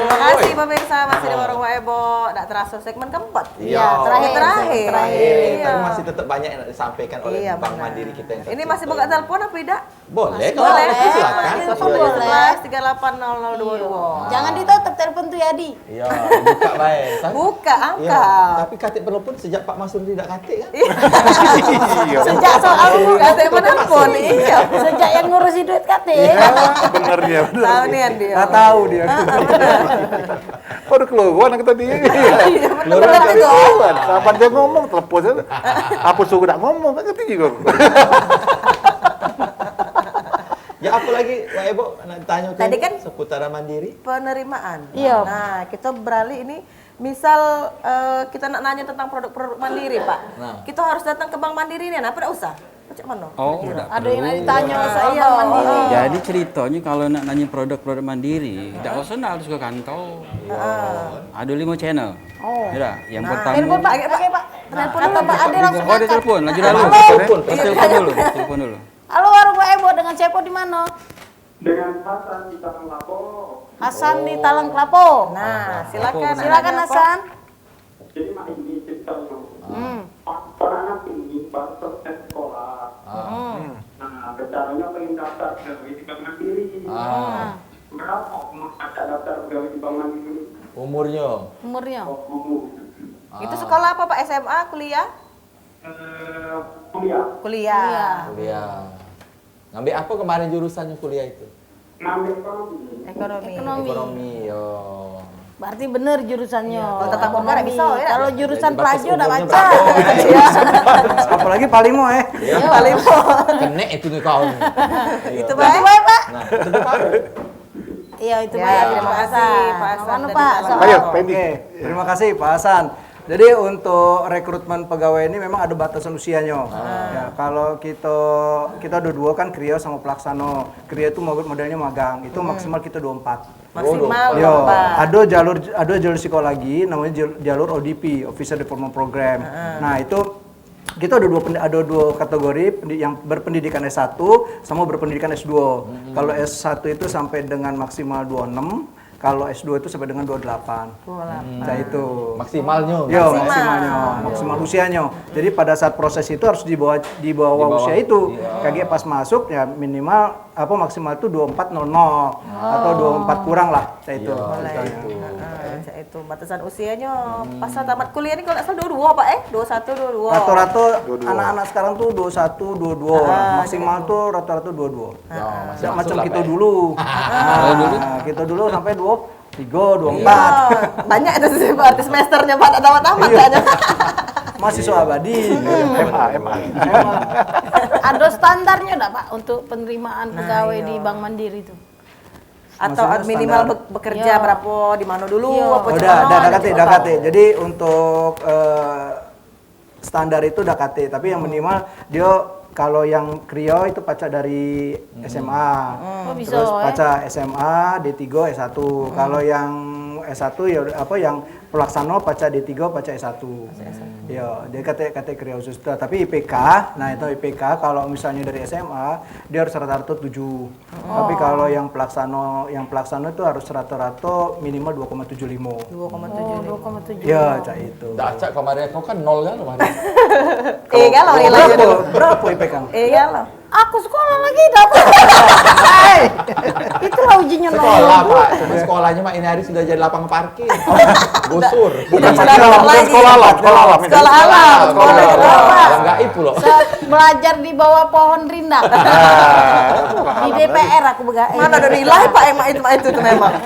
Terima kasih pemirsa, masih di Warung Ebo. Tidak terasa segmen keempat. Iya, terakhir. Tapi masih tetap banyak yang disampaikan oleh Bank Mandiri kita yang ini masih buka telepon apa tidak? Boleh, boleh. Silakan. 011 380022. Jangan ditutup telepon tuh Yadi. Iya, buka baik. Buka angka. Ya, tapi katik telepon sejak Pak Masur tidak katik kan? Sejak soal Katik menelpon, iya. sejak yang ngurusi duit KT. Bener dia. Tahu nih dia. Nggak tahu dia. Udah keluar anak tadi. Iya, bener Keluar. Kapan dia ngomong telepon saja. Apa suruh nak ngomong kan ngerti juga. Ya apa lagi Pak Ebo nak tanya Tadi kan seputaran Mandiri? Penerimaan. Iya. Nah, kita beralih ini misal kita nak nanya tentang produk-produk Mandiri, Pak. Nah. Kita harus datang ke Bank Mandiri ini, apa tidak usah? Macam mana? Oh, enggak Ada yang perlu. ditanya soal Iya. Bank Mandiri. Jadi ceritanya kalau nak nanya produk-produk Mandiri, tidak usah nak harus ke kantor. Ada 5 channel. Oh. Ya, yang pertama. Telepon Pak, oke Pak. Telepon atau Pak Ade langsung Oh, dia angkat. telepon, laju lalu. Telepon dulu. Halo Warung Pak Ebo, dengan Cepo di mana? Dengan Hasan di Talang Lapo. Hasan di Talang Kelapo. Nah, silakan. Silakan Nanya apa? Hasan. Jadi mak ini ceritanya. Anak ini baru selesai sekolah. Nah, caranya pengen daftar pegawai di Bank Mandiri. Berapa umur ada daftar pegawai di Bank Mandiri? Umurnya? Umurnya? Umur. Itu sekolah apa, Pak? SMA, kuliah? Kuliah. Kuliah. Kuliah. Ngambil apa kemarin jurusannya kuliah itu? Ngambil ekonomi. Ekonomi. Ekonomi. Yo. Berarti bener jurusannya. Kalau tetap muka nggak bisa, ya? Kalau jurusan Jadi batas pelajo udah umurnya baca. berapa? Apalagi Palimo Paling Kena itu nih kau. itu Itu baik. baik Pak. Nah, itu Pak. Iya itu Ya, baik. terima kasih, Pak Hasan. Mana dari Pak? Talang Soal- Ayo, Lapo. pending. Oke, terima kasih Pak Hasan. Jadi untuk rekrutmen pegawai ini memang ada batasan usianya. Ya, kalau kita ada dua kan Krio sama Pelaksano. Krio itu modelnya magang, itu maksimal kita 24. Maksimal Yo, Pak. ada jalur psikologi namanya jalur ODP, Officer Development Program. Nah, itu kita ada dua kategori yang berpendidikan S1 sama berpendidikan S2. Kalau S1 itu sampai dengan maksimal 26, kalau S2 itu sampai dengan 28. Nah, itu. Maksimalnya. Yo, maksimal usianya. Jadi pada saat proses itu harus di bawah usia itu. Kayak pas masuk ya minimal maksimal itu 2400 atau 24 kurang lah. Nah, itu. Itu batasan usianya pas tamat kuliah ini kalau nggak salah 22 Pak 21 22. Rata-rata anak-anak sekarang tuh 21 22. Maksimal tuh rata-rata 22. Nggak macam kita dulu. Kita dulu sampai 23, 24. Banyak itu sih berarti semesternya Pak tamat-tamat kayaknya. Mahasiswa abadi. MA. Ada standarnya enggak Pak untuk penerimaan pegawai di Bank Mandiri itu? Atau Maksudnya minimal standar. bekerja Iya. berapa di mana dulu Iya. apa Oh, gimana, udah ada KT. juga. Jadi untuk standar itu udah KT, tapi yang minimal dia kalau yang Krio itu pacak dari SMA. Oh, bisa, Terus pacak SMA, D3, S1. Kalau yang S1 ya yang Pelaksana pacak D3, pacak S1. Ya, dia kata Krio khusus. Tapi IPK, nah itu IPK kalau misalnya dari SMA dia harus rata-rata 7. Tapi kalau yang pelaksana itu harus rata-rata minimal 2,75. 2,7. Ya, cak itu. Dacak kemarin kau kan 0 kan kemarin. Kalau nilainya Berapa IPK? kalau Aku sekolah lagi dapat. Itulah ujinya Sekolah Pak, cuma sekolahnya Mak ini hari sudah jadi lapang parkir. Gusur. Bukan sekolah alam. Sekolah Sekolah yang gaib loh. Belajar di bawah pohon rindang. Di DPR aku begawe. Mana ada nilai Pak emak itu tuh memang.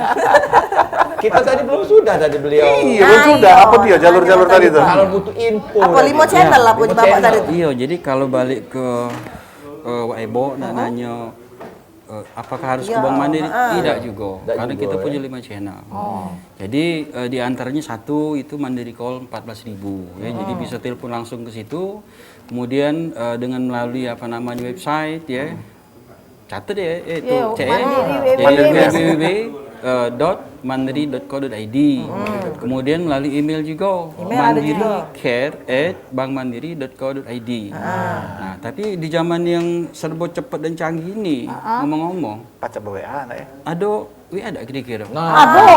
Kita tadi belum sudah tadi beliau. Iya, belum sudah. Apa dia jalur-jalur tadi tuh? Kalau butuh info. Apa 5 channel lah punya Bapak tadi tuh. Iya, jadi kalau balik ke Ebo nanya apakah harus ke Bank Mandiri? Tidak juga, karena kita punya 5 channel. Jadi di antaranya satu itu Mandiri Call 14.000 ya, jadi bisa telepon langsung ke situ. Kemudian dengan melalui website ya. Catat ya, itu Mandiri, www mandiri.co.id. Kemudian melalui email juga, Email ada juga. mandiri.care@bankmandiri.co.id. Nah, tapi di zaman yang serba cepat dan canggih ini, ngomong-ngomong, Baca WA nak ya. ada WA ada kira-kira. Aduh.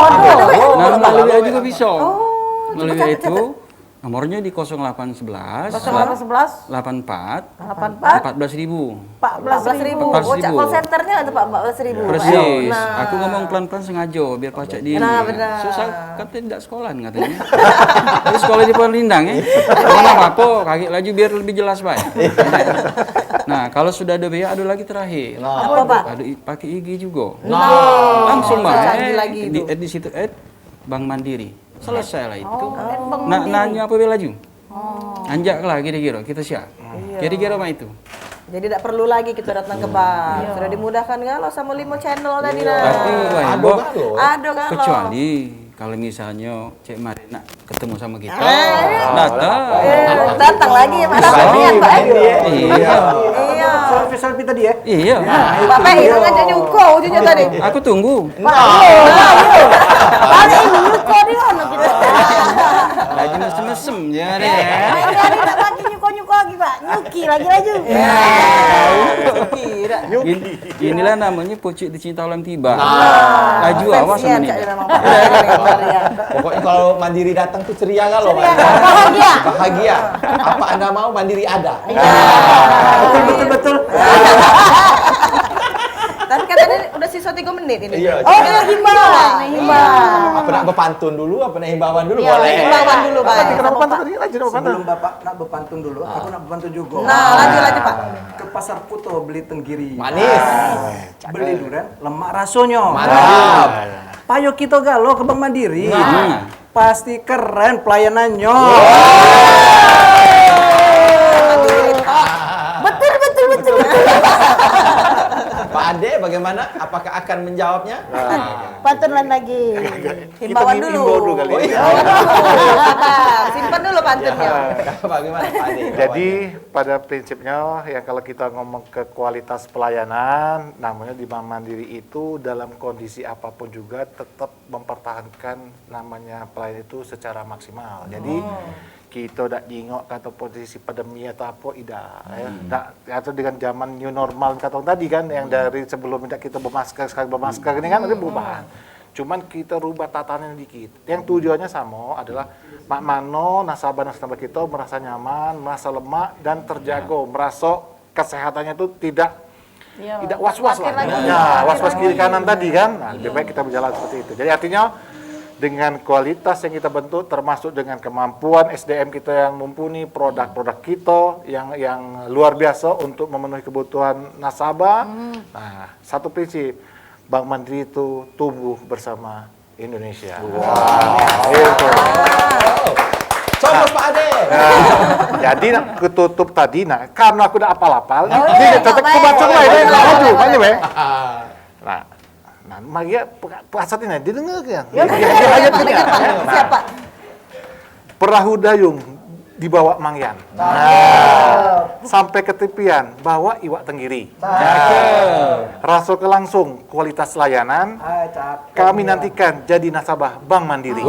Nah, melalui WA juga bisa. Oh, Melalui WA itu nomornya di 0811 0811 84 84 14.000. 14.000. 14.000. Oh, call centernya itu Pak 14.000. Persis. Nah. Aku ngomong pelan-pelan sengaja biar pacak diri. Nah, benar. Susah kan tidak sekolahan katanya. Tapi sekolah di Perlindang ya. Mana apa-apa, kaget laju biar lebih jelas, Pak. Nah, kalau sudah ada WA ada lagi terakhir. Apa, Pak? Ada pakai IG juga. Nah, Langsung canggih Pak. lagi Di itu. di situ Bank Mandiri. Selesai lah itu. Nanya apa bela laju? Anjak lah kira-kira kita siap. Kira-kira mah itu. Jadi tidak perlu lagi kita datang ke bank. Sudah dimudahkan kalau sama 5 channel tadi nah. Tapi Ada kan lo? Ada kan lo. kecuali kalau misalnya Cek Mari nak ketemu sama kita, datang. Datang lagi ya Pak. Niat Pak. Iya. Iya. Selfie tadi ya. Iya. Pak Pak itu ngajak nyuko ujungnya tadi. Aku tunggu. Paling ini nyuko di mana kita. Lagi mesem-mesem ya deh. Hari tak pakai nyuko-nyuko lagi Pak. Nyuki lagi. Kira. Inilah namanya pucuk dicinta ulang tiba. Laju awas sama Kasihan ini. Cak memang Pak. Ya. Pokoknya kalau Mandiri datang tuh ceria kan lo? Bahagia. Bahagia. Apa Anda mau Mandiri ada? Betul. Tapi katanya udah sisa 3 menit ini. Iya. Oh, ini himbauan. Apa nak berpantun dulu? Apa nak himbauan dulu? Iya, Boleh. himbauan dulu Pak. Tapi kenapa pantun tadi? Lanjut apa pantun? Sebelum Bapak nak berpantun dulu, aku nak berpantun juga. Nah, lanjut Pak. Ke Pasar Kuto beli tenggiri. Manis. Beli durian, lemak rasanya. Mantap. Payo kita galo ke Bank Mandiri. Pasti keren pelayanannya. Betul. Pak Ade bagaimana? Apakah akan menjawabnya? Pantun lain lagi. Himbauan Kita dulu. himbau dulu kali ini. Simpan dulu pantunnya. Bagaimana Pak Ade? Jadi pada prinsipnya ya kalau kita ngomong ke kualitas pelayanan, namanya di Bank Mandiri itu dalam kondisi apapun juga tetap mempertahankan namanya pelayanan itu secara maksimal. Jadi kita tidak jingok kata posisi pandemi atau apa tidak ya. Atau dengan zaman new normal kata tadi kan yang dari sebelum tidak kita bermasker sekarang bermasker ini kan ada perubahan. Cuman kita rubah tatanan dikit. Yang tujuannya sama adalah mak mano nasabah kita merasa nyaman, merasa lemak dan terjaga, merasa kesehatannya itu tidak was-was lah. Ya, was-was kiri kanan tadi kan. Nah, lebih baik kita berjalan seperti itu. Jadi artinya dengan kualitas yang kita bentuk termasuk dengan kemampuan SDM kita yang mumpuni, produk-produk kita yang luar biasa untuk memenuhi kebutuhan nasabah. Nah, satu prinsip Bank Mandiri itu tumbuh bersama Indonesia. Itu. Cokos Pak Ade. Jadi nak ketutup tadi, nah karena aku udah apal-apal, jadi tetap aku baca lah ini, maju, maju be. Nah, mari ya pasat ini didengar kan? Ayat ini ya. Siapa? Perahu dayung dibawa Mangyan. Sampai ke tepian bawa iwak tenggiri. Rasul ke langsung kualitas layanan. Kami nantikan jadi nasabah Bank Mandiri.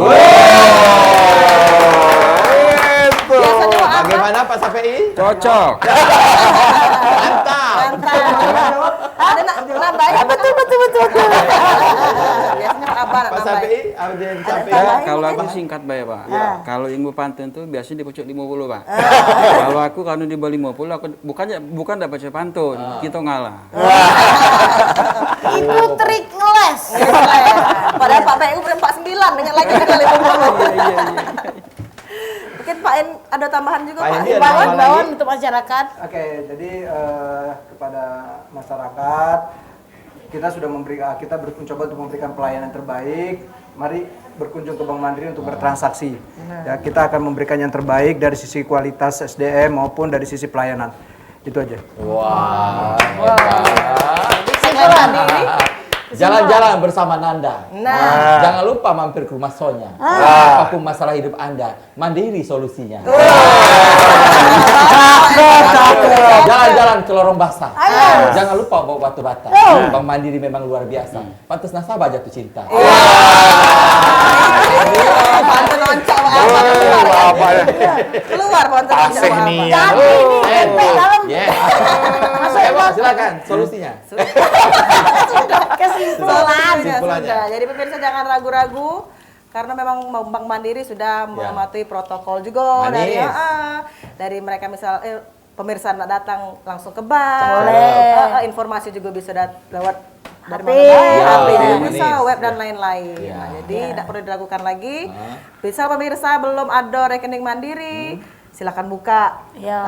Bagaimana Pak Safei? Cocok. Mantap. Ada nambahin. Betul. Biasanya Pak Abang Pak nambahin. Safei, ada yang Safei. Ya, kalau aku singkat Pak ya Pak. Kalau yang berpantun tuh biasanya di pojok 50 Pak. Kalau aku kalau di bawah 50 aku bukan dapat baca pantun, kita ngalah. Itu trik ngeles. Padahal Pak PU udah 49 dengan lagi dengan 50. Mungkin Pak En ada tambahan juga Pak Pak. Endi ada Himbauan. Himbauan untuk masyarakat. Oke, jadi kepada masyarakat kita sudah kita mencoba untuk memberikan pelayanan terbaik. Mari berkunjung ke Bank Mandiri untuk bertransaksi. Ya, kita akan memberikan yang terbaik dari sisi kualitas SDM maupun dari sisi pelayanan. Itu aja. Wah. Simpulan ini Jalan-jalan bersama Nanda. Nah. Jangan lupa mampir ke rumah Sonya. Apapun masalah hidup Anda, mandiri solusinya. Jalan-jalan ke lorong basah. Jangan lupa bawa batu bata. Bank Mandiri memang luar biasa. Pantas nasabah jatuh cinta. Pantes loncok apa ya? Keluar pantes loncok Asik apa. nih. Jadi ini tempe dalam Silakan solusinya. kesimpulan. Kesimpulannya. Sudah. Jadi pemirsa jangan ragu-ragu karena memang Bank Mandiri sudah mematuhi protokol juga Manis. dari mereka misal pemirsa nak datang langsung ke bank. Boleh. Informasi juga bisa lewat dari HP. mana? HP, Ya, bisa manis. web dan lain-lain. Ya. Nah, jadi tidak perlu diragukan lagi. Bisa pemirsa belum ada rekening Mandiri, silakan buka. Ya.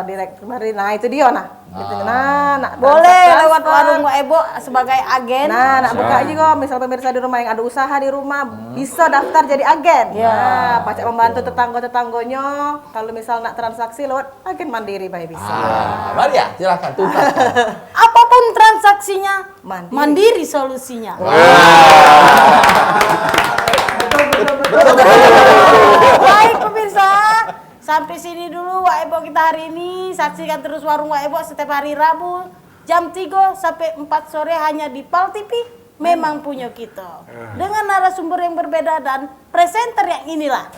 Direct kemarin. Nah, itu dia nah. Gitu. Nah, Boleh transfer. lewat warung Wak Ebo sebagai agen. Nah, nak buka juga misal pemirsa di rumah yang ada usaha di rumah bisa daftar jadi agen. Ya. Nah, pacak membantu tetangga-tetangganya kalau misal nak transaksi lewat agen Mandiri Pak bisa. Mari ya, silakan tuntas. Apapun transaksinya, Mandiri. mandiri solusinya. Baik pemirsa, sampai sini dulu Wak Ebo kita hari ini. Saksikan terus warung Wak Ebo setiap hari Rabu jam 3 sampai 4 sore hanya di PAL TV. Memang punya kita. Dengan narasumber yang berbeda dan presenter yang inilah.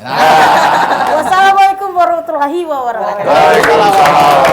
Wassalamualaikum warahmatullahi wabarakatuh. Waalaikumsalam.